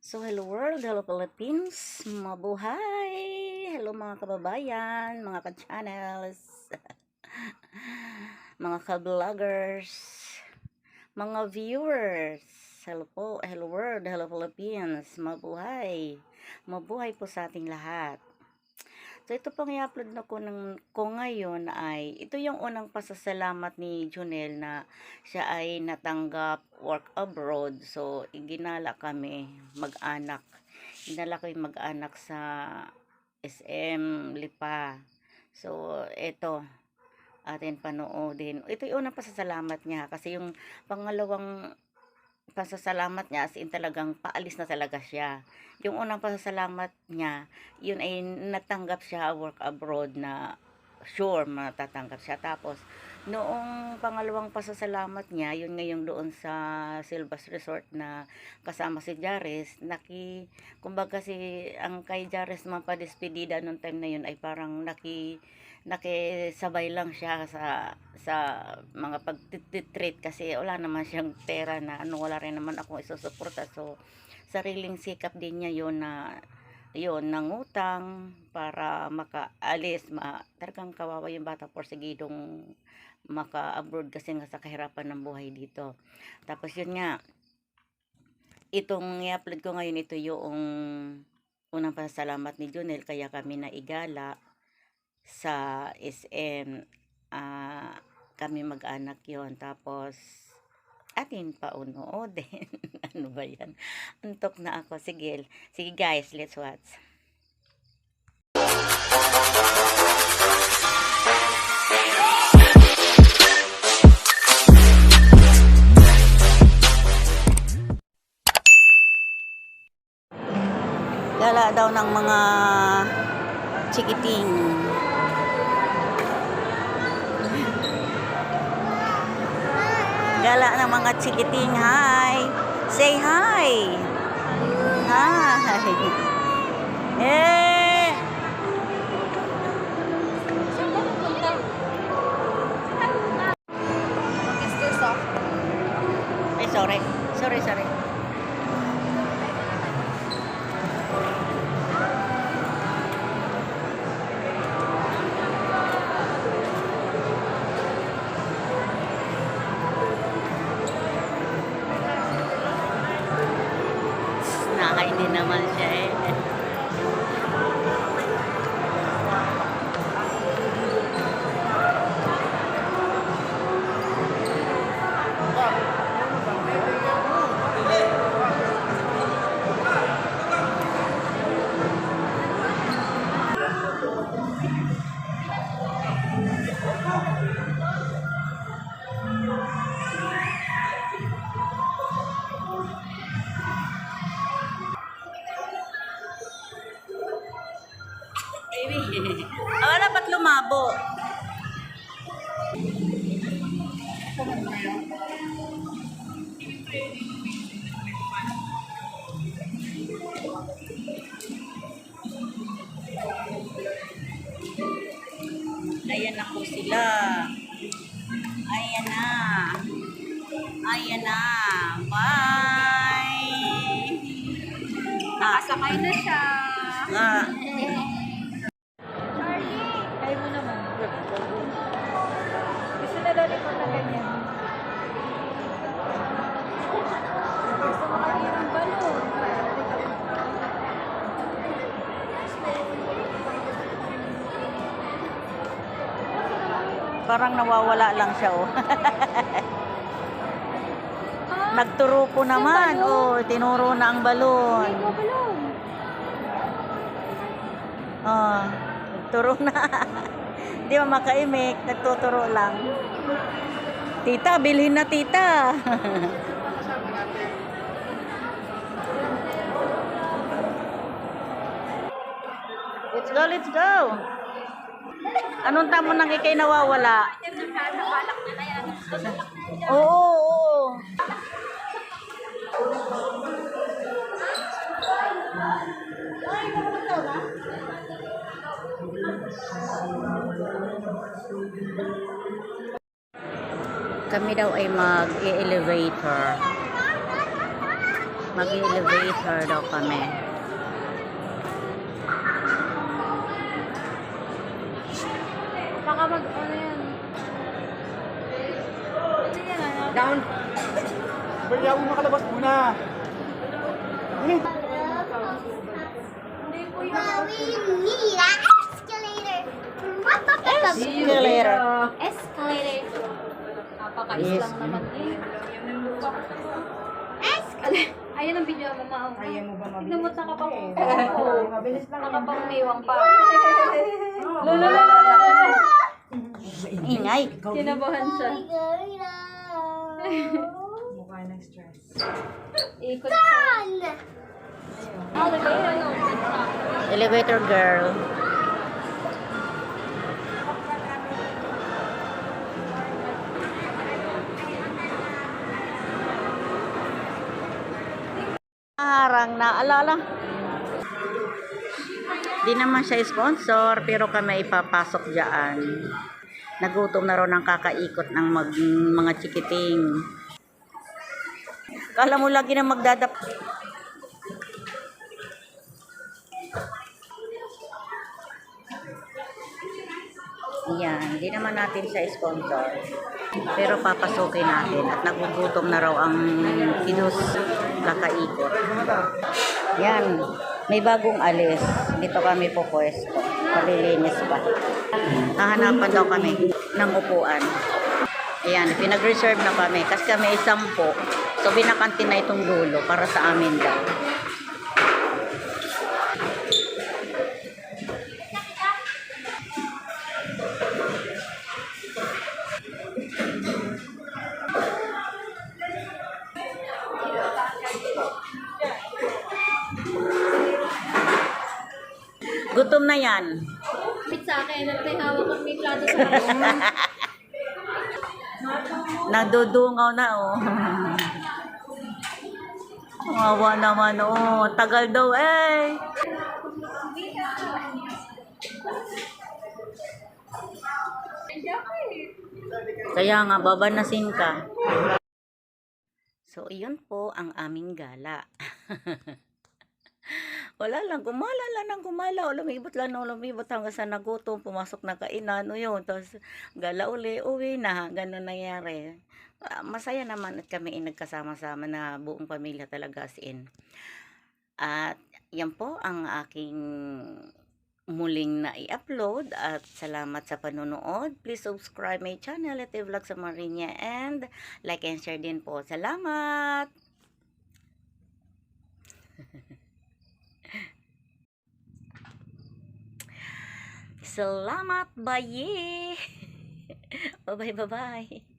So, hello world, hello Philippines, mabuhay! Hello mga kababayan, mga ka-channels, mga ka-vloggers, mga viewers. Hello po, hello world, hello Philippines, mabuhay! Mabuhay po sa ating lahat. So, ito pong i-upload na ko ngayon ay, ito yung unang pasasalamat ni Junel na siya ay natanggap work abroad. So, iginala kami mag-anak. Ginala ko yung mag-anak sa SM Lipa. So, ito, atin panoodin. Ito yung unang pasasalamat niya kasi yung pangalawang pasasalamat niya as in talagang paalis na talaga siya. Yung unang pasasalamat niya, yun ay natanggap siya work abroad na sure matatanggap siya. Tapos, noong pangalawang pasasalamat niya, yun ngayong doon sa Silvas Resort na kasama si Jares, kumbaga ang kay Jares mapadespedida noong time na yun ay parang nakisabay lang siya sa mga pag-treat kasi wala naman siyang pera na wala rin naman akong isusuporta. So, sariling sikap din niya yun, nangutang para makaalis. Talagang kawawa yung bata, porsigidong maka-abroad kasi nga sa kahirapan ng buhay dito. Tapos yun nga, itong i-upload ko ngayon, ito yung unang pasalamat ni Junel, kaya kami naigala sa SM, kami mag-anak yon. Tapos atin pa unoodin. Ano ba yan? Antok na ako. Sige guys, let's watch. Gala daw ng mga chikiting. Gala ng mga chikiting. Hi! Say hi! Hi! Eh! Ay, sorry. Sorry. Nakain din naman siya eh. Dapat lumabo. Ayan na po sila. Ayan na. Bye. Nakasakay na siya. Charlie, kayo mo naman. Gusto na daw ikaw na ganyan. Gusto mo kanina ng balon. Parang nawawala lang siya oh. Nagturo po naman. Oh, tinuro na ang balon. Oh, nagturo na. Hindi mo makaimik, nagtuturo lang. Tita, bilhin na tita. Let's go. Anong tamo nang ikay nawawala? Oo. Kami daw ay mag-elevator. Mag-elevator daw kami. Baka ano yan? Ano yan, ano? Down. Bali ako makalabas muna. Hindi po yun. We need an escalator. Escalator. Escalator. Napakais Yes. lang naman eh. Ayan ang video mo, Mao. Kaya mo ba mabilis? Tignan mo, nakapang Mabilis lang. nakapang miwang pa. Ingay. Kinabahan siya. Mukha ng stress. Ikot siya. Oh, ano? Elevator girl. Harang na alala. Di naman siya sponsor pero kami ipapasok diyan. Nagutom na raw ng kakaikot ng mga chikiting. Kala mo lagi na magdadap. Yan, di naman natin siya sponsor. Pero papasukin natin at nagugutom na raw ang kidus kakaikot. Yan, may bagong alis. Dito kami po pwesto. Palilinis pa. Hahanapan daw kami ng upuan. Ayan, pinag-reserve na kami. Kasi kami ay 10. So, binakantin na itong dulo para sa amin daw. Gutom na yan. Kapit sa akin at may hawak ang may plato sa akin. Nadudungaw na, oh. Kawawa naman, oh. Tagal daw, eh. Kaya nga, babanasin ka. So, iyon po ang aming gala. Wala lang, gumala lang ng gumala. O lumibot lang ng lumibot hanggang sa nagutom, pumasok na kainan. O yun, tapos gala uli, uwi na. Ganun nangyari. Masaya naman at kami ay nagkasama-sama na buong pamilya talaga as in. At yan po ang aking muling na i-upload at salamat sa panonood. Please subscribe my channel, Ete Vlog sa Marinya, and like and share din po. Salamat! Salamat, bye! Bye-bye, bye-bye!